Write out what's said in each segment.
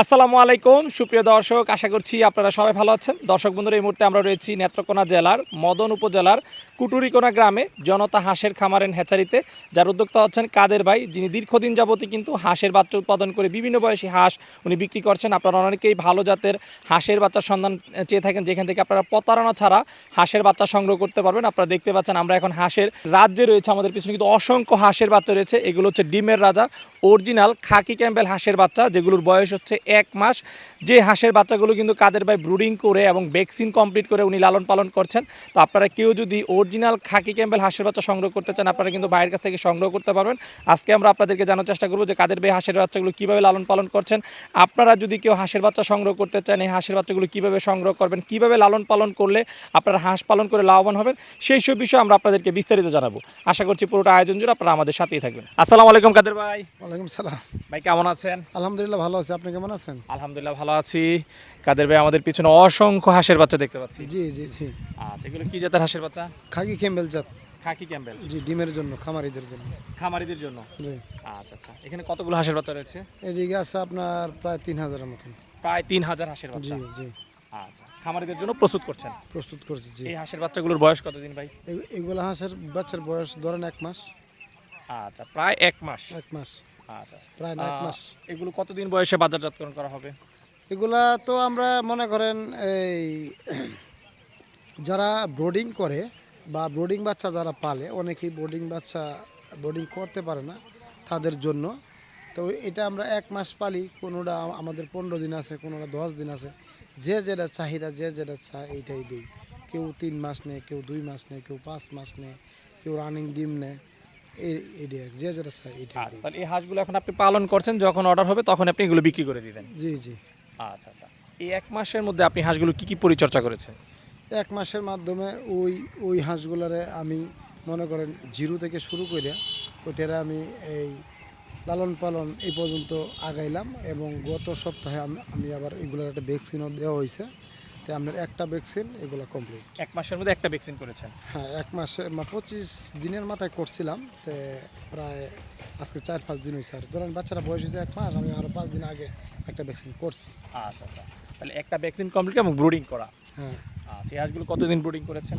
আসসালামু আলাইকুম সুপ্রিয় দর্শক, আশা করছি আপনারা সবাই ভালো আছেন। দর্শক বন্ধুরা, এই মুহূর্তে আমরা রয়েছি নেত্রকোনা জেলার মদন উপজেলার কুটুরিকোনা গ্রামে জনতা হাঁসের খামার এন্ড হ্যাচারিতে, যার উদ্যোক্তা হচ্ছেন কাদের ভাই, যিনি দীর্ঘদিন যাবতই কিন্তু হাঁসের বাচ্চা উৎপাদন করে বিভিন্ন বয়সী হাঁস উনি বিক্রি করছেন। আপনারা অনেকেই ভালো জাতের হাঁসের বাচ্চার সন্ধান চেয়ে থাকেন, যেখান থেকে আপনারা প্রতারণা ছাড়া হাঁসের বাচ্চা সংগ্রহ করতে পারবেন। আপনারা দেখতে পাচ্ছেন আমরা এখন হাঁসের রাজ্যে রয়েছে, আমাদের পিছনে কিন্তু অসংখ্য হাঁসের বাচ্চা রয়েছে। এগুলো হচ্ছে ডিমের রাজা অরিজিনাল খাকি ক্যাম্বেল হাঁসের বাচ্চা, যেগুলোর বয়স হচ্ছে 1 মাস। যে হাঁসের বাচ্চাগুলো কিন্তু কাদের ভাই ব্রুডিং করে এবং ভ্যাকসিন কমপ্লিট করে উনি লালন পালন করছেন। তো আপনারা কেউ যদি অরিজিনাল খাকি ক্যাম্বেল হাঁসের বাচ্চা সংগ্রহ করতে চান, আপনারা কিন্তু ভাইয়ের কাছ থেকে সংগ্রহ করতে পারবেন। আজকে আমরা আপনাদেরকে জানার চেষ্টা করবো যে কাদের ভাই হাঁসের বাচ্চাগুলো কীভাবে লালন পালন করছেন। আপনারা যদি কেউ হাঁসের বাচ্চা সংগ্রহ করতে চান, এই হাঁসের বাচ্চাগুলো কীভাবে সংগ্রহ করবেন, কীভাবে লালন পালন করলে আপনারা হাঁস পালন করে লাভবান হবেন, সেই সব বিষয়ে আমরা আপনাদেরকে বিস্তারিত জানাবো। আশা করছি পুরোটা আয়োজন জুড়ে আপনারা আমাদের সাথেই থাকবেন। আসসালামু আলাইকুম কাদের ভাই। ওয়ালাইকুম সালাম। ভাই কেমন আছেন? আলহামদুলিল্লাহ ভালো আছি, আপনি কেমন আছেন? আলহামদুলিল্লাহ ভালো আছি। কাদের ভাই, আমাদের পিছনে অসংখ্য হাঁসের বাচ্চা দেখতে পাচ্ছি। জি জি জি। আচ্ছা, এগুলো কি জাতের হাঁসের বাচ্চা? খাকি ক্যাম্বেল জাত। খাকি ক্যাম্বেল। জি, ডিমের জন্য, খামারিদের জন্য। খামারিদের জন্য। জি। আচ্ছা আচ্ছা, এখানে কতগুলো হাঁসের বাচ্চা রয়েছে? এদিকে আছে আপনার প্রায় 3000-এর মতন। প্রায় 3000 হাঁসের জি বাচ্চা। জি। আচ্ছা, খামারিদের জন্য প্রস্তুত করছেন। প্রস্তুত করছি, জি। এই হাঁসের বাচ্চাগুলোর বয়স কতদিন ভাই? এগুলো হাঁসের বাচ্চার বয়স ধরেন 1 মাস। আচ্ছা, প্রায় 1 মাস। 1 মাস, আচ্ছা, প্রায় না 1 মাস। এগুলো কতদিন বয়সে বাজারজাতকরণ করা হবে? এগুলা তো আমরা মনে করেন এই যারা ব্রোডিং করে বা ব্রোডিং বাচ্চা যারা পালে, অনেকেই ব্রোডিং করতে পারে না, তাদের জন্য। তো এটা আমরা 1 মাস পালি, কোনোটা আমাদের 15 দিন আছে, কোনোটা 10 দিন আছে। যে যেটা চাহিদা, যে যেটা চায় এইটাই দিই। কেউ 3 মাস নেয়, কেউ 2 মাস নেয়, কেউ 5 মাস নেয়, কেউ রানিং ডিম নেয়। এইটাই যে যেটা চায় এইটাই আচ্ছা, দিই। তাহলে এই হাঁসগুলো এখন আপনি পালন করছেন, যখন অর্ডার হবে তখন আপনি এগুলো বিক্রি করে দিবেন। জি জি। আচ্ছা আচ্ছা, এই 1 মাসের মধ্যে আপনি হাঁসগুলো কি কি পরিচর্যা করেছেন? 1 মাসের মাধ্যমে ওই হাঁসগুলারে আমি মনে করেন জিরো থেকে শুরু করে ওইটারে আমি এই লালন পালন এই পর্যন্ত আগাইলাম, এবং গত সপ্তাহে আমি আবার এগুলোর একটা ভ্যাকসিনও দেওয়া হয়েছে। তো আপনার একটা ভ্যাকসিন এগুলো কমপ্লিট। 1 মাসের মধ্যে একটা ভ্যাকসিন করেছেন? হ্যাঁ, 1 মাসে 25 দিনের মাথায় করছিলাম। তো প্রায় আজকে 4-5 দিন হয়েছে। আর ধরেন বাচ্চারা বয়স হয়েছে 1 মাস, আমি আরও 5 দিন আগে একটা ভ্যাকসিন করছি। আচ্ছা আচ্ছা, তাহলে একটা ভ্যাকসিন কমপ্লিট এবং ব্রুডিং করা। হ্যাঁ। আচ্ছা, এই হাঁসগুলো কতদিন ব্রুডিং করেছেন?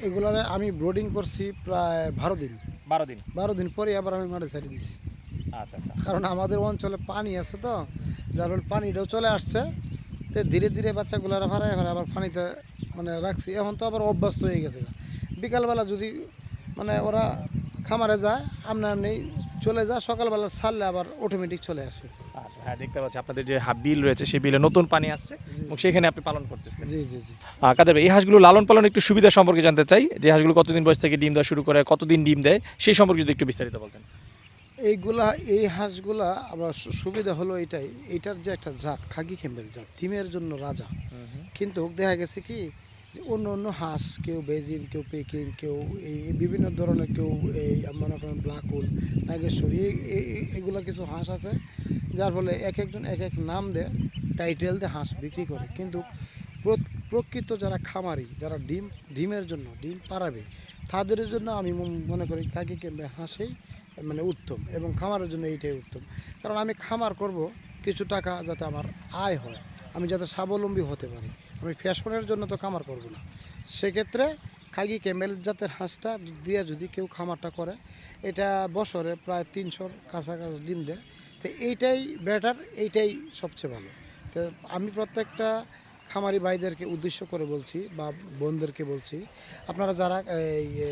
এগুলারে আমি ব্রোডিং করছি প্রায় 12 দিন। 12 দিন। 12 দিন পরে আবার আমি মাঠে ছেড়ে দিছি। আচ্ছা আচ্ছা। কারণ আমাদের অঞ্চলে পানি আছে, তো যার ফলে পানিটাও চলে আসছে। তো ধীরে ধীরে বাচ্চাগুলো ভাড়ায় আবার পানিতে মানে রাখছি। এখন তো আবার অভ্যস্ত হয়ে গেছে। বিকালবেলা যদি মানে ওরা খামারে যায়, এমনি চলে যায়, সকালবেলা ছাড়লে আবার অটোমেটিক চলে আসে। আচ্ছা, হ্যাঁ দেখতে পাচ্ছি আপনাদের যে বিল রয়েছে, সেই বিলে নতুন পানি আসছে এবং সেখানে আপনি পালন করতেছেন। জি জি জি। কাদের ভাই, এই হাঁসগুলো লালন পালন একটু সুবিধা সম্পর্কে জানতে চাই। যে হাঁসগুলো কতদিন বয়স থেকে ডিম দেওয়া শুরু করে, কতদিন ডিম দেয়, সেই সম্পর্কে যদি একটু বিস্তারিত বলতেন। এই হাঁসগুলা আবার সুবিধা হলো এইটার যে একটা জাত খাকি ক্যাম্বেল জাত, ডিমের জন্য রাজা। কিন্তু দেখা গেছে কি যে অন্য অন্য হাঁস, কেউ বেজিন, কেউ পেকিং, কেউ এই বিভিন্ন ধরনের, কেউ এই মনে করেন ব্ল্যাকুল, নাগেশ্বরী, এগুলো কিছু হাঁস আছে, যার ফলে একজন এক এক নাম দেয়, টাইটেল দিয়ে হাঁস বিক্রি করে। কিন্তু প্রকৃত যারা খামারি, যারা ডিমের জন্য ডিম পাড়াবে, তাদের জন্য আমি মনে করি খাকি ক্যাম্বেল হাঁসেই মানে উত্তম, এবং খামারের জন্য এইটাই উত্তম। কারণ আমি খামার করব কিছু টাকা যাতে আমার আয় হয়, আমি যাতে স্বাবলম্বী হতে পারি। আমি ফ্যাশনের জন্য তো খামার করব না। সেক্ষেত্রে খাকি ক্যাম্বেল জাতের হাঁসটা দিয়ে যদি কেউ খামারটা করে, এটা বছরে প্রায় 300-র কাছাকাছি ডিম দেয়। তো এইটাই বেটার, এইটাই সবচেয়ে ভালো। তো আমি প্রত্যেকটা খামারি ভাইদেরকে উদ্দেশ্য করে বলছি বা বোনদেরকে বলছি, আপনারা যারা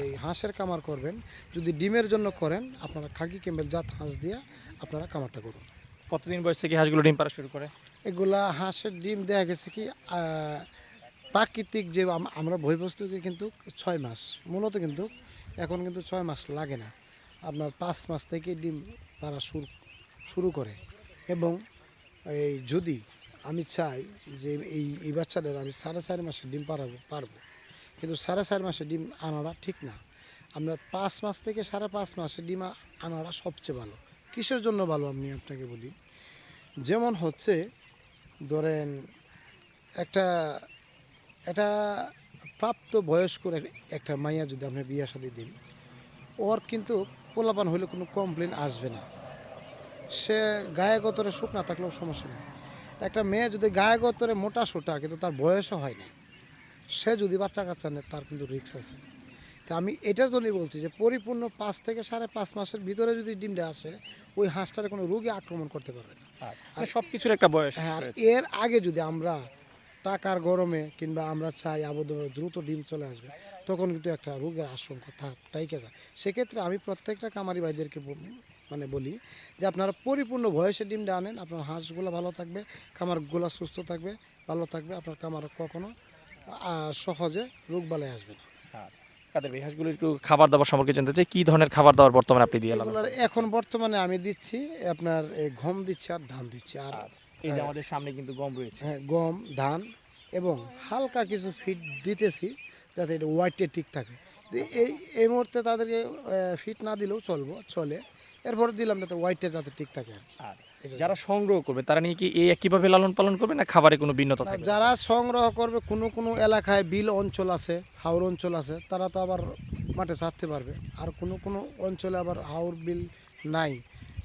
এই হাঁসের খামার করবেন, যদি ডিমের জন্য করেন, আপনারা খাকি ক্যাম্বেল জাত হাঁস দিয়ে আপনারা খামারটা করুন। কতদিন বয়স থেকে হাঁসগুলো ডিম পাড়া শুরু করে? এগুলা হাঁসের ডিম দেখা গেছে কি প্রাকৃতিক যে আমরা বহিঃবস্তুকে কিন্তু 6 মাস মূলত, কিন্তু এখন কিন্তু 6 মাস লাগে না, আপনার 5 মাস থেকে ডিম পাড়া শুরু করে। এবং এই যদি আমি চাই যে এই বাচ্চাদের আমি 4.5 মাসে ডিম পারবো, কিন্তু 4.5 মাসে ডিম আনাটা ঠিক না। আমরা 5 মাস থেকে 5.5 মাসে ডিম আনাটা সবচেয়ে ভালো। কিসের জন্য ভালো আমি আপনাকে বলি। যেমন হচ্ছে ধরেন একটা এটা প্রাপ্ত বয়স্ক একটা মাইয়া যদি আপনি বিয়ে শাদী দিন, ওর কিন্তু পোলাপান হলে কোনো কমপ্লেন আসবে না। সে গায়ে গতরে শুকনা থাকলেও সমস্যা নেই। একটা মেয়ে যদি গায়ে গতরে মোটা সোটা কিন্তু তার বয়সও হয় না, সে যদি বাচ্চা কাচ্চা নেয় তার কিন্তু রিস্ক আছে। তা আমি এটার জন্যই বলছি যে পরিপূর্ণ 5 থেকে 5.5 মাসের ভিতরে যদি ডিমটা আসে, ওই হাঁসটার কোনো রোগে আক্রমণ করতে পারবে না। আর সব কিছুর একটা বয়স হ্যাঁ, আর রয়েছে। এর আগে যদি আমরা টাকার গরমে কিংবা আমরা চাই আবদ্ধভাবে দ্রুত ডিম চলে আসবে, তখন কিন্তু একটা রোগের আশঙ্কা থাইকে যায়। সেক্ষেত্রে আমি প্রত্যেকটা কামারি ভাইদেরকে মানে বলি যে আপনারা পরিপূর্ণ বয়সে ডিমটা আনেন, আপনার হাঁসগুলো ভালো থাকবে, খামারগুলো সুস্থ থাকবে, ভালো থাকবে, আপনার খামার কখনো সহজে রোগ বালাই আসবে না। আচ্ছা, কাদের ভাই হাঁসগুলো একটু খাবার দাবার সম্পর্কে জানতে চাই, কি ধরনের খাবার দাবার বর্তমানে আপনি দিয়ে লালন এগুলার এখন বর্তমানে আমি দিচ্ছি আপনার এই গম দিচ্ছি আর ধান দিচ্ছি, আর আচ্ছা, এই যে আমাদের সামনে কিন্তু গম রয়েছে। হ্যাঁ, গম ধান এবং হালকা কিছু ফিড দিতেছি যাতে এটা ওয়াইটে ঠিক থাকে। এই মুহূর্তে তাদেরকে ফিট না দিলেও চলে, এরপর দিলাম যাতে ওয়াইটে যাতে ঠিক থাকে আর কি। আচ্ছা, যারা সংগ্রহ করবে তারা নিয়ে কি এই একইভাবে লালন পালন করবে না খাবারে কোনো ভিন্নতা আর থাকবে? যারা সংগ্রহ করবে, কোনো কোনো এলাকায় বিল অঞ্চল আছে, হাওর অঞ্চল আছে, তারা তো আবার মাঠে ছাড়তে পারবে। আর কোনো কোনো অঞ্চলে আবার হাওর বিল নাই,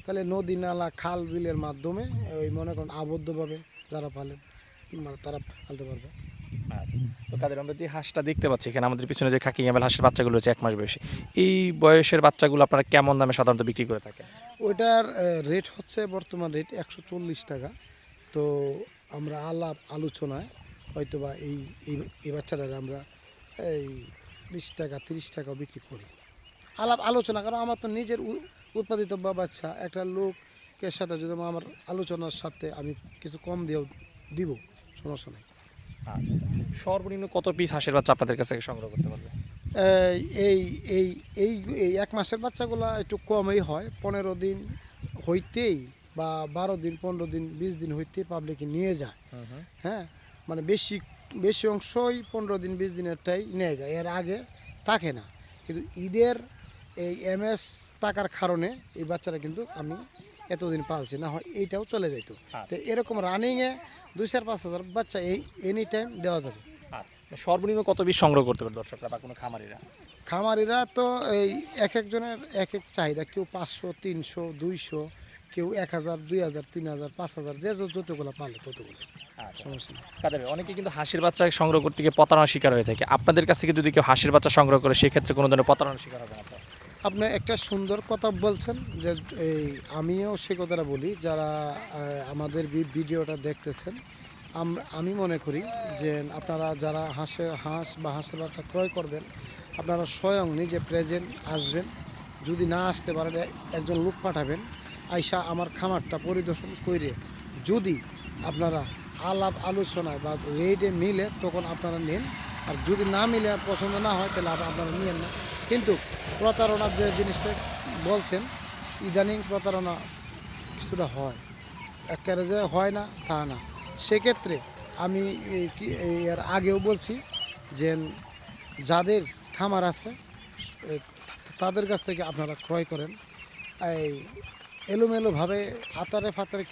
তাহলে নদী নালা খাল বিলের মাধ্যমে ওই মনে করেন আবদ্ধভাবে যারা পালে মানে তারা পালতে পারবে। আচ্ছা, তো তাদের আমরা যে হাঁসটা দেখতে পাচ্ছি এখানে আমাদের পিছনে যে খাকি ক্যামেল হাঁসের বাচ্চাগুলো রয়েছে 1 মাস বয়সী, এই বয়সের বাচ্চাগুলো আপনারা কেমন দামে সাধারণত বিক্রি করে থাকেন? ওইটার রেট হচ্ছে বর্তমান রেট 140 টাকা। তো আমরা আলাপ আলোচনায় হয়তোবা এই এই এই বাচ্চাটার আমরা এই 20 টাকা 30 টাকাও বিক্রি করি। আলাপ আলোচনা, কারণ আমার তো নিজের উৎপাদিত বা বাচ্চা, একটা লোকের সাথে যদি আমার আলোচনার সাথে আমি কিছু কম দিয়েও দিব, সমস্যা নেই। আচ্ছা, সর্বনিম্ন কত পিস হাঁসের বাচ্চা আপনাদের কাছ থেকে সংগ্রহ করতে পারবে? এই এই এই এই 1 মাসের বাচ্চাগুলো একটু কমই হয়, 15 দিন হইতেই বা 12 দিন 15 দিন 20 দিন হইতেই পাবলিকে নিয়ে যায়। হ্যাঁ, মানে বেশি বেশি অংশই 15 দিন 20 দিনেরটাই নিয়ে যায়, এর আগে থাকে না। কিন্তু ঈদের এই MS টাকার কারণে এই বাচ্চারা কিন্তু আমি এতদিন পালছি, না হয় এইটাও চলে যেত। তো এরকম রানিংয়ে 2-4-5 হাজার বাচ্চা এই এনি টাইম দেওয়া যাবে। সর্বনিম্ন কত পিস সংগ্রহ করতে পারে দর্শকরা বা কোনো খামারিরা? খামারিরা তো এই এক একজনের এক এক চাহিদা, কেউ 500 300 200, কেউ 1000 2000 3000 5000, যে যতগুলো পালে ততগুলো, সমস্যা নেই। কাদের ভাই, অনেকে কিন্তু হাঁসের বাচ্চা সংগ্রহ করতে গিয়ে প্রতারণার শিকার হয়ে থাকে, আপনাদের কাছ থেকে যদি কেউ হাঁসের বাচ্চা সংগ্রহ করে সেক্ষেত্রে কোনো ধরনের প্রতারণার শিকার হবে না তো? আপনি একটা সুন্দর কথা বলছেন যে এই আমিও সে কথাটা বলি, যারা আমাদের ভিডিওটা দেখতেছেন, আমি মনে করি যে আপনারা যারা হাঁস বা হাঁসের বাচ্চা ক্রয় করবেন, আপনারা স্বয়ং নিজে প্রেজেন্ট আসবেন। যদি না আসতে পারেন একজন লোক পাঠাবেন, আইসা আমার খামারটা পরিদর্শন করে যদি আপনারা আলাপ আলোচনায় বা রেটে মিলে তখন আপনারা নিন, আর যদি না মিলে আর পছন্দ না হয় তাহলে আপনারা নিয়েন না। কিন্তু প্রতারণার যে জিনিসটা বলছেন, ইদানিং প্রতারণা কিছুটা হয়, একেবারে যে হয় না তা না। সেক্ষেত্রে আমি এর আগেও বলছি যে যাদের খামার আছে তাদের কাছ থেকে আপনারা ক্রয় করেন। এই এলোমেলোভাবে আতারে ফাতারে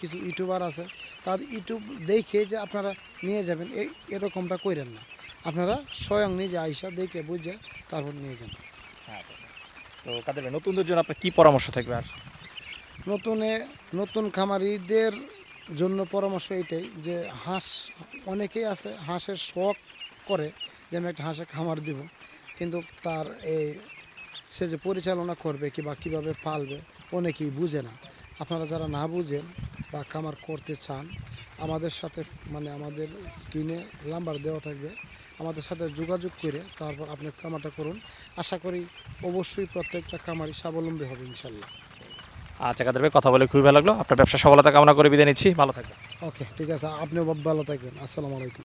কিছু ইউটিউবার আছে, তাদের ইউটিউব দেখে যে আপনারা নিয়ে যাবেন এরকমটা করেন না। আপনারা স্বয়ং নিজে আইসা দেখে বুঝে তারপর নিয়ে যান। আচ্ছা, তো কাদের ভাই, নতুনদের জন্য আপনার কি পরামর্শ থাকবে? আর নতুন খামারিদের জন্য পরামর্শ এটাই যে অনেকেই আছে হাঁসের শখ করে যে আমি একটা হাঁসের খামার দিব, কিন্তু তার সে যে পরিচালনা করবে কীভাবে পালবে অনেকেই বুঝে না। আপনারা যারা না বুঝেন বা খামার করতে চান, আমাদের সাথে মানে আমাদের স্ক্রিনে নাম্বার দেওয়া থাকবে, আমাদের সাথে যোগাযোগ করে তারপর আপনি খামারটা করুন। আশা করি অবশ্যই প্রত্যেকটা খামারই স্বাবলম্বী হবে ইনশাল্লাহ। আচ্ছা কাদের ভাই, কথা বলে খুবই ভালো লাগলো, আপনার ব্যবসা সফলতা কামনা করে বিদায় নিচ্ছি, ভালো থাকবেন। ওকে, ঠিক আছে, আপনিও ভালো থাকবেন। আসসালামু আলাইকুম।